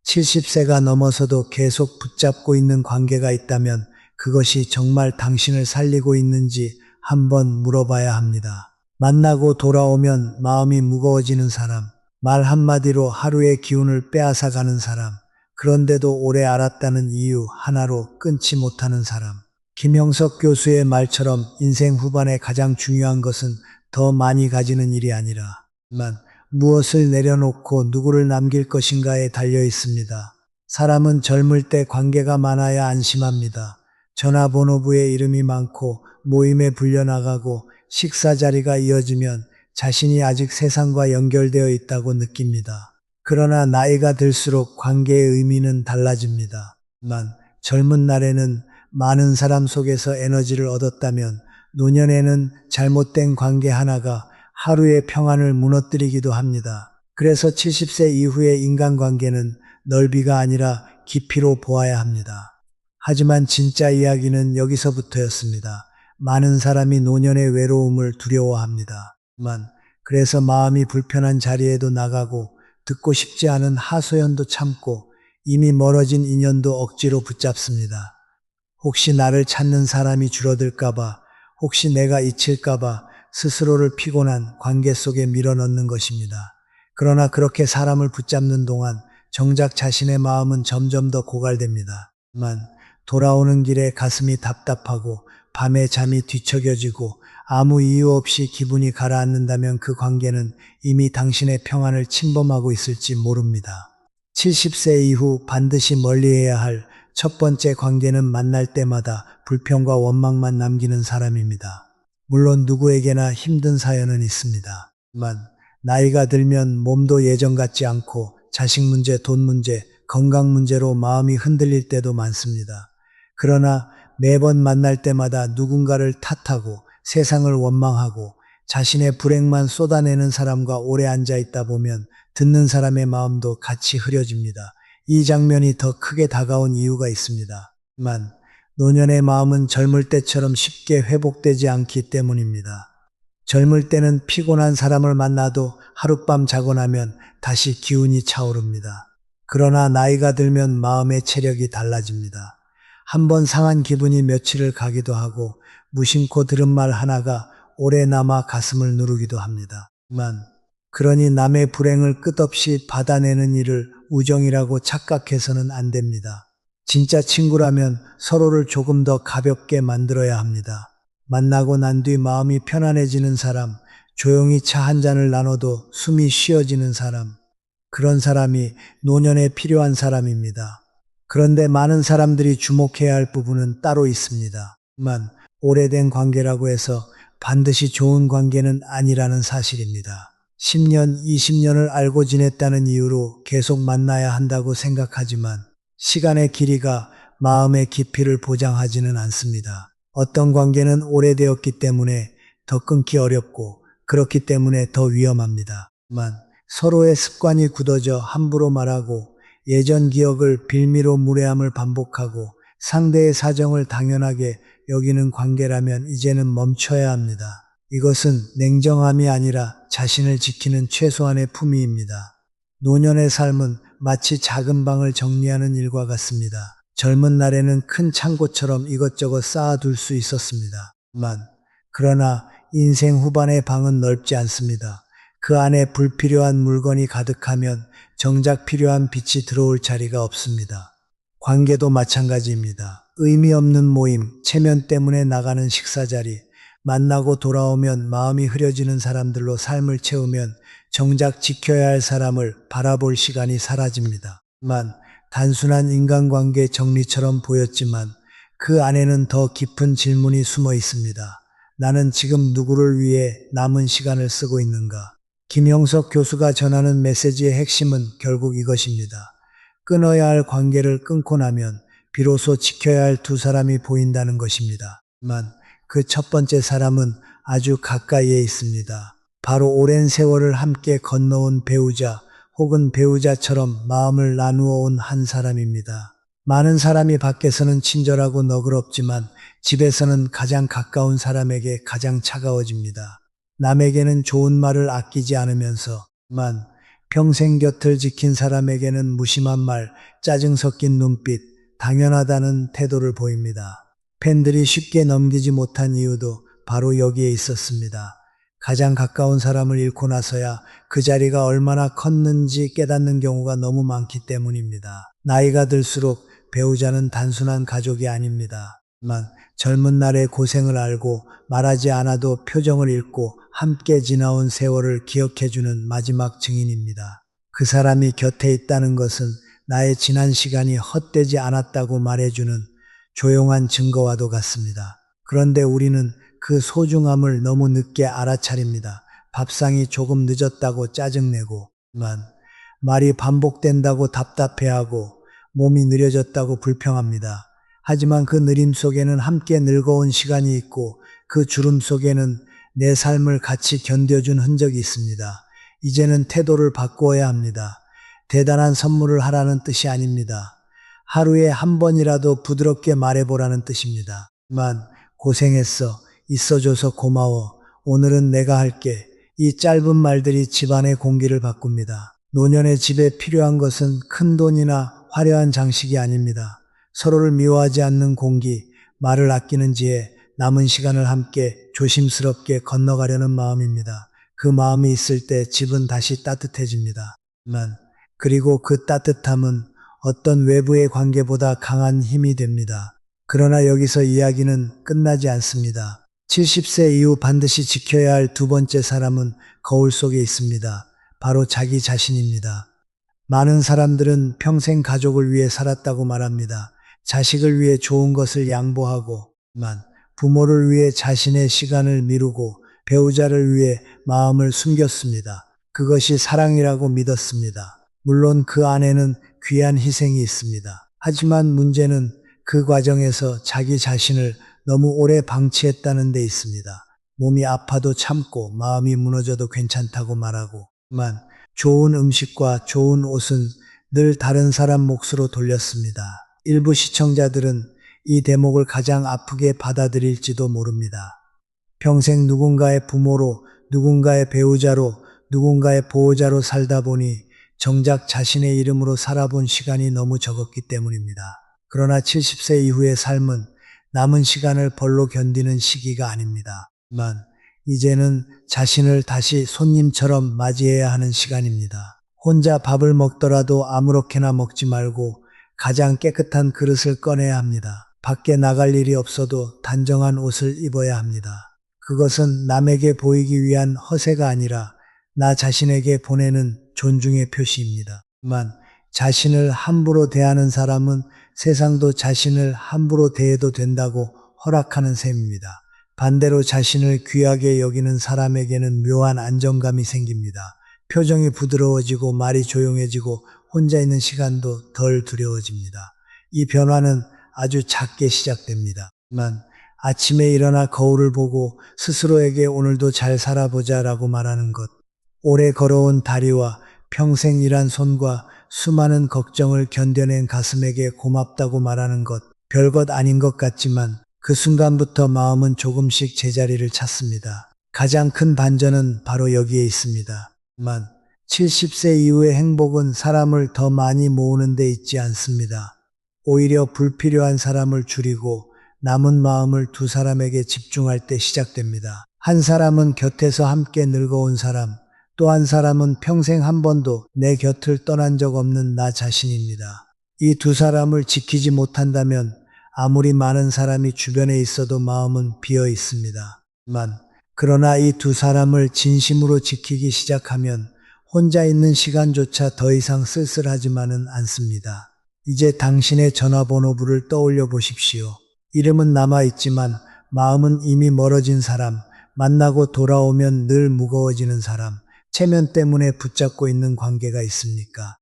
70세가 넘어서도 계속 붙잡고 있는 관계가 있다면 그것이 정말 당신을 살리고 있는지 한번 물어봐야 합니다. 만나고 돌아오면 마음이 무거워지는 사람, 말 한마디로 하루의 기운을 빼앗아 가는 사람, 그런데도 오래 알았다는 이유 하나로 끊지 못하는 사람. 김형석 교수의 말처럼 인생 후반에 가장 중요한 것은 더 많이 가지는 일이 아니라 무엇을 내려놓고 누구를 남길 것인가에 달려 있습니다. 사람은 젊을 때 관계가 많아야 안심합니다. 전화번호부에 이름이 많고 모임에 불려나가고 식사 자리가 이어지면 자신이 아직 세상과 연결되어 있다고 느낍니다. 그러나 나이가 들수록 관계의 의미는 달라집니다. 젊은 날에는 많은 사람 속에서 에너지를 얻었다면 노년에는 잘못된 관계 하나가 하루의 평안을 무너뜨리기도 합니다. 그래서 70세 이후의 인간관계는 넓이가 아니라 깊이로 보아야 합니다. 하지만 진짜 이야기는 여기서부터였습니다. 많은 사람이 노년의 외로움을 두려워합니다. 그래서 마음이 불편한 자리에도 나가고 듣고 싶지 않은 하소연도 참고 이미 멀어진 인연도 억지로 붙잡습니다. 혹시 나를 찾는 사람이 줄어들까봐, 혹시 내가 잊힐까봐 스스로를 피곤한 관계 속에 밀어넣는 것입니다. 그러나 그렇게 사람을 붙잡는 동안 정작 자신의 마음은 점점 더 고갈됩니다. 돌아오는 길에 가슴이 답답하고 밤에 잠이 뒤척여지고 아무 이유 없이 기분이 가라앉는다면 그 관계는 이미 당신의 평안을 침범하고 있을지 모릅니다. 70세 이후 반드시 멀리해야 할 첫 번째 관계는 만날 때마다 불평과 원망만 남기는 사람입니다. 물론 누구에게나 힘든 사연은 있습니다. 나이가 들면 몸도 예전 같지 않고 자식 문제, 돈 문제, 건강 문제로 마음이 흔들릴 때도 많습니다. 그러나 매번 만날 때마다 누군가를 탓하고 세상을 원망하고 자신의 불행만 쏟아내는 사람과 오래 앉아 있다 보면 듣는 사람의 마음도 같이 흐려집니다. 이 장면이 더 크게 다가온 이유가 있습니다. 노년의 마음은 젊을 때처럼 쉽게 회복되지 않기 때문입니다. 젊을 때는 피곤한 사람을 만나도 하룻밤 자고 나면 다시 기운이 차오릅니다. 그러나 나이가 들면 마음의 체력이 달라집니다. 한번 상한 기분이 며칠을 가기도 하고 무심코 들은 말 하나가 오래 남아 가슴을 누르기도 합니다. 그러니 남의 불행을 끝없이 받아내는 일을 우정이라고 착각해서는 안 됩니다. 진짜 친구라면 서로를 조금 더 가볍게 만들어야 합니다. 만나고 난 뒤 마음이 편안해지는 사람, 조용히 차 한 잔을 나눠도 숨이 쉬어지는 사람, 그런 사람이 노년에 필요한 사람입니다. 그런데 많은 사람들이 주목해야 할 부분은 따로 있습니다. 오래된 관계라고 해서 반드시 좋은 관계는 아니라는 사실입니다. 10년, 20년을 알고 지냈다는 이유로 계속 만나야 한다고 생각하지만 시간의 길이가 마음의 깊이를 보장하지는 않습니다. 어떤 관계는 오래되었기 때문에 더 끊기 어렵고 그렇기 때문에 더 위험합니다. 서로의 습관이 굳어져 함부로 말하고 예전 기억을 빌미로 무례함을 반복하고 상대의 사정을 당연하게 여기는 관계라면 이제는 멈춰야 합니다. 이것은 냉정함이 아니라 자신을 지키는 최소한의 품위입니다. 노년의 삶은 마치 작은 방을 정리하는 일과 같습니다. 젊은 날에는 큰 창고처럼 이것저것 쌓아둘 수 있었습니다. 그러나 인생 후반의 방은 넓지 않습니다. 그 안에 불필요한 물건이 가득하면 정작 필요한 빛이 들어올 자리가 없습니다. 관계도 마찬가지입니다. 의미 없는 모임, 체면 때문에 나가는 식사 자리, 만나고 돌아오면 마음이 흐려지는 사람들로 삶을 채우면 정작 지켜야 할 사람을 바라볼 시간이 사라집니다. 단순한 인간관계 정리처럼 보였지만 그 안에는 더 깊은 질문이 숨어 있습니다. 나는 지금 누구를 위해 남은 시간을 쓰고 있는가? 김형석 교수가 전하는 메시지의 핵심은 결국 이것입니다. 끊어야 할 관계를 끊고 나면 비로소 지켜야 할 두 사람이 보인다는 것입니다. 그 첫 번째 사람은 아주 가까이에 있습니다. 바로 오랜 세월을 함께 건너온 배우자 혹은 배우자처럼 마음을 나누어 온 한 사람입니다. 많은 사람이 밖에서는 친절하고 너그럽지만 집에서는 가장 가까운 사람에게 가장 차가워집니다. 남에게는 좋은 말을 아끼지 않으면서만 평생 곁을 지킨 사람에게는 무심한 말, 짜증 섞인 눈빛, 당연하다는 태도를 보입니다. 팬들이 쉽게 넘기지 못한 이유도 바로 여기에 있었습니다. 가장 가까운 사람을 잃고 나서야 그 자리가 얼마나 컸는지 깨닫는 경우가 너무 많기 때문입니다. 나이가 들수록 배우자는 단순한 가족이 아닙니다. 만 젊은 날의 고생을 알고 말하지 않아도 표정을 읽고 함께 지나온 세월을 기억해주는 마지막 증인입니다. 그 사람이 곁에 있다는 것은 나의 지난 시간이 헛되지 않았다고 말해주는 조용한 증거와도 같습니다. 그런데 우리는 그 소중함을 너무 늦게 알아차립니다. 밥상이 조금 늦었다고 짜증내고, 말이 반복된다고 답답해하고, 몸이 느려졌다고 불평합니다. 하지만 그 느림 속에는 함께 늙어온 시간이 있고 그 주름 속에는 내 삶을 같이 견뎌준 흔적이 있습니다. 이제는 태도를 바꾸어야 합니다. 대단한 선물을 하라는 뜻이 아닙니다. 하루에 한 번이라도 부드럽게 말해보라는 뜻입니다. 고생했어. 있어줘서 고마워. 오늘은 내가 할게. 이 짧은 말들이 집안의 공기를 바꿉니다. 노년의 집에 필요한 것은 큰 돈이나 화려한 장식이 아닙니다. 서로를 미워하지 않는 공기, 말을 아끼는 지혜, 남은 시간을 함께 조심스럽게 건너가려는 마음입니다. 그 마음이 있을 때 집은 다시 따뜻해집니다. 그리고 그 따뜻함은 어떤 외부의 관계보다 강한 힘이 됩니다. 그러나 여기서 이야기는 끝나지 않습니다. 70세 이후 반드시 지켜야 할 두 번째 사람은 거울 속에 있습니다. 바로 자기 자신입니다. 많은 사람들은 평생 가족을 위해 살았다고 말합니다. 자식을 위해 좋은 것을 양보하고, 부모를 위해 자신의 시간을 미루고, 배우자를 위해 마음을 숨겼습니다. 그것이 사랑이라고 믿었습니다. 물론 그 안에는 귀한 희생이 있습니다. 하지만 문제는 그 과정에서 자기 자신을 너무 오래 방치했다는 데 있습니다. 몸이 아파도 참고 마음이 무너져도 괜찮다고 말하고, 좋은 음식과 좋은 옷은 늘 다른 사람 몫으로 돌렸습니다. 일부 시청자들은 이 대목을 가장 아프게 받아들일지도 모릅니다. 평생 누군가의 부모로, 누군가의 배우자로, 누군가의 보호자로 살다 보니 정작 자신의 이름으로 살아본 시간이 너무 적었기 때문입니다. 그러나 70세 이후의 삶은 남은 시간을 벌로 견디는 시기가 아닙니다. 이제는 자신을 다시 손님처럼 맞이해야 하는 시간입니다. 혼자 밥을 먹더라도 아무렇게나 먹지 말고 가장 깨끗한 그릇을 꺼내야 합니다. 밖에 나갈 일이 없어도 단정한 옷을 입어야 합니다. 그것은 남에게 보이기 위한 허세가 아니라 나 자신에게 보내는 존중의 표시입니다. 자신을 함부로 대하는 사람은 세상도 자신을 함부로 대해도 된다고 허락하는 셈입니다. 반대로 자신을 귀하게 여기는 사람에게는 묘한 안정감이 생깁니다. 표정이 부드러워지고 말이 조용해지고 혼자 있는 시간도 덜 두려워집니다. 이 변화는 아주 작게 시작됩니다. 아침에 일어나 거울을 보고 스스로에게 오늘도 잘 살아보자 라고 말하는 것, 오래 걸어온 다리와 평생 일한 손과 수많은 걱정을 견뎌낸 가슴에게 고맙다고 말하는 것, 별것 아닌 것 같지만 그 순간부터 마음은 조금씩 제자리를 찾습니다. 가장 큰 반전은 바로 여기에 있습니다. 70세 이후의 행복은 사람을 더 많이 모으는 데 있지 않습니다. 오히려 불필요한 사람을 줄이고 남은 마음을 두 사람에게 집중할 때 시작됩니다. 한 사람은 곁에서 함께 늙어온 사람, 또 한 사람은 평생 한 번도 내 곁을 떠난 적 없는 나 자신입니다. 이 두 사람을 지키지 못한다면 아무리 많은 사람이 주변에 있어도 마음은 비어 있습니다. 그러나 이 두 사람을 진심으로 지키기 시작하면 혼자 있는 시간조차 더 이상 쓸쓸하지만은 않습니다. 이제 당신의 전화번호부를 떠올려 보십시오. 이름은 남아있지만 마음은 이미 멀어진 사람, 만나고 돌아오면 늘 무거워지는 사람, 체면 때문에 붙잡고 있는 관계가 있습니까?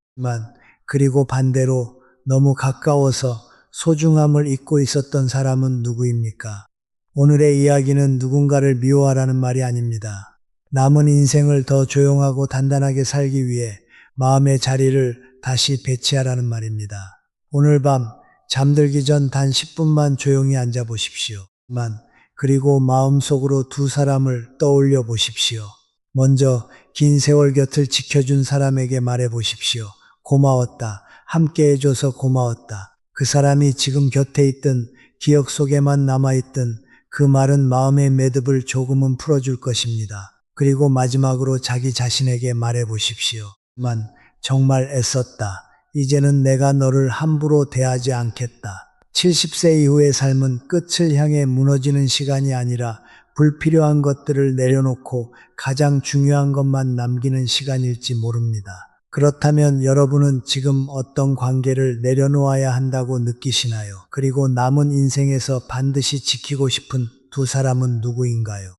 그리고 반대로 너무 가까워서 소중함을 잊고 있었던 사람은 누구입니까? 오늘의 이야기는 누군가를 미워하라는 말이 아닙니다. 남은 인생을 더 조용하고 단단하게 살기 위해 마음의 자리를 다시 배치하라는 말입니다. 오늘 밤 잠들기 전 단 10분만 조용히 앉아 보십시오. 그리고 마음속으로 두 사람을 떠올려 보십시오. 먼저 긴 세월 곁을 지켜준 사람에게 말해 보십시오. 고마웠다. 함께 해줘서 고마웠다. 그 사람이 지금 곁에 있든 기억 속에만 남아있든 그 말은 마음의 매듭을 조금은 풀어줄 것입니다. 그리고 마지막으로 자기 자신에게 말해 보십시오. 만 정말 애썼다. 이제는 내가 너를 함부로 대하지 않겠다. 70세 이후의 삶은 끝을 향해 무너지는 시간이 아니라 불필요한 것들을 내려놓고 가장 중요한 것만 남기는 시간일지 모릅니다. 그렇다면 여러분은 지금 어떤 관계를 내려놓아야 한다고 느끼시나요? 그리고 남은 인생에서 반드시 지키고 싶은 두 사람은 누구인가요?